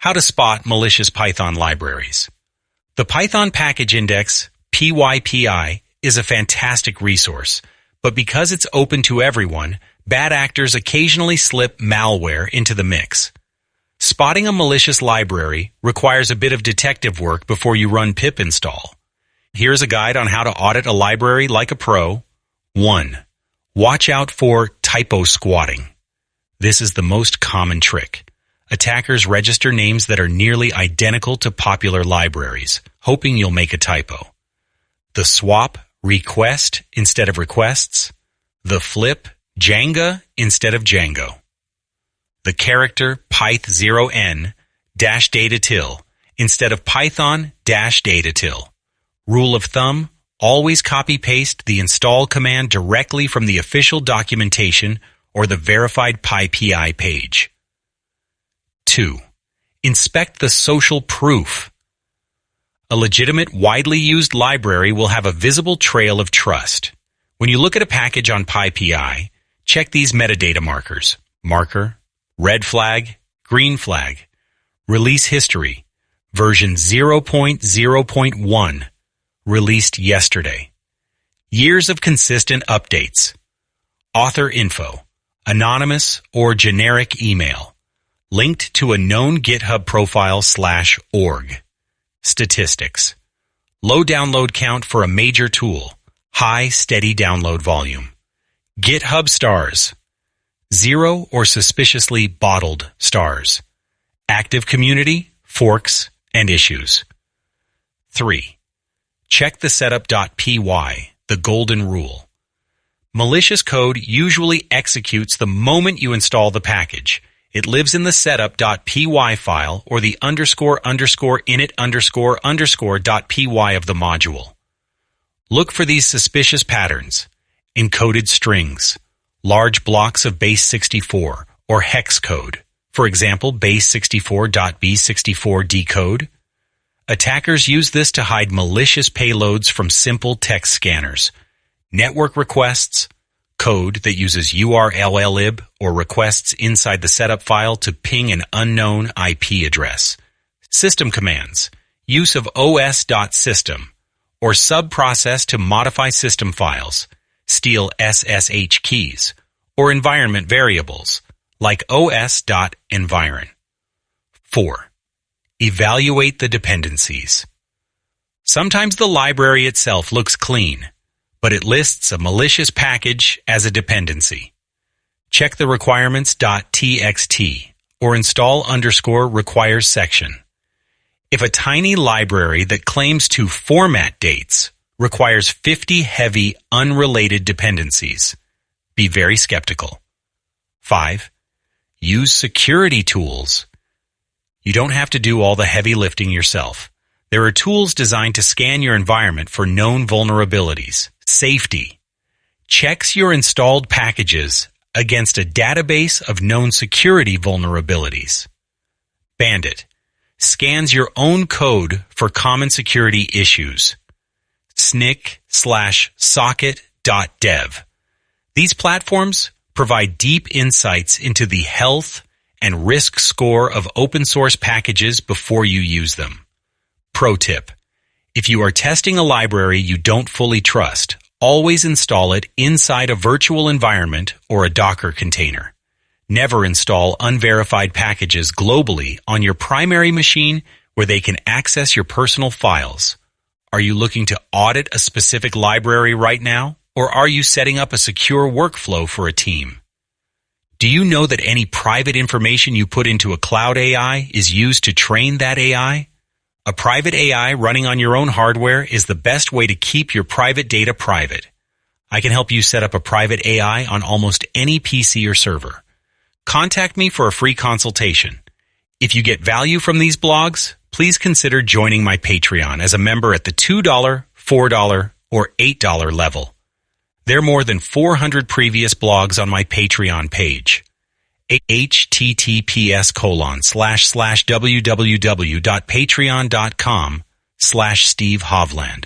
How to spot malicious Python libraries. The Python Package Index, PyPI, is a fantastic resource, but because it's open to everyone, bad actors occasionally slip malware into the mix. Spotting a malicious library requires a bit of detective work before you run pip install. Here's a guide on how to audit a library like a pro. 1. Watch out for typo squatting. This is the most common trick. Attackers register names that are nearly identical to popular libraries, hoping you'll make a typo. The swap, request instead of requests. The flip, Jenga instead of Django. The character pyth0n dash datatil instead of python dash datatil. Rule of thumb, always copy-paste the install command directly from the official documentation or the verified PyPI page. 2. Inspect the social proof. A legitimate, widely used library will have a visible trail of trust. When you look at a package on PyPI, check these metadata markers. Marker, red flag, green flag, release history, version 0.0.1, released yesterday. Years of consistent updates. Author info, anonymous or generic email, linked to a known GitHub profile /org. Statistics. Low download count for a major tool. High, steady download volume. GitHub stars. 0 or suspiciously bottled stars. Active community, forks, and issues. 3. Check the setup.py, the golden rule. Malicious code usually executes the moment you install the package. It lives in the setup.py file or the __init___.py of the module. Look for these suspicious patterns. Encoded strings, large blocks of base 64 or hex code, for example, base64.b64 decode. Attackers use this to hide malicious payloads from simple text scanners. Network requests, code that uses URLlib or requests inside the setup file to ping an unknown IP address. System commands, use of os.system, or subprocess to modify system files, steal SSH keys, or environment variables, like os.environ. 4. Evaluate the dependencies. Sometimes the library itself looks clean, but it lists a malicious package as a dependency. Check the requirements.txt or install_requires section. If a tiny library that claims to format dates requires 50 heavy, unrelated dependencies, be very skeptical. 5. Use security tools. You don't have to do all the heavy lifting yourself. There are tools designed to scan your environment for known vulnerabilities. Safety. Checks your installed packages against a database of known security vulnerabilities. Bandit. Scans your own code for common security issues. snyk/socket.dev. These platforms provide deep insights into the health and risk score of open source packages before you use them. Pro tip. If you are testing a library you don't fully trust, always install it inside a virtual environment or a Docker container. Never install unverified packages globally on your primary machine where they can access your personal files. Are you looking to audit a specific library right now, or are you setting up a secure workflow for a team? Do you know that any private information you put into a cloud AI is used to train that AI? A private AI running on your own hardware is the best way to keep your private data private. I can help you set up a private AI on almost any PC or server. Contact me for a free consultation. If you get value from these blogs, please consider joining my Patreon as a member at the $2, $4, or $8 level. There are more than 400 previous blogs on my Patreon page. https://www.patreon.com/Steve Hovland.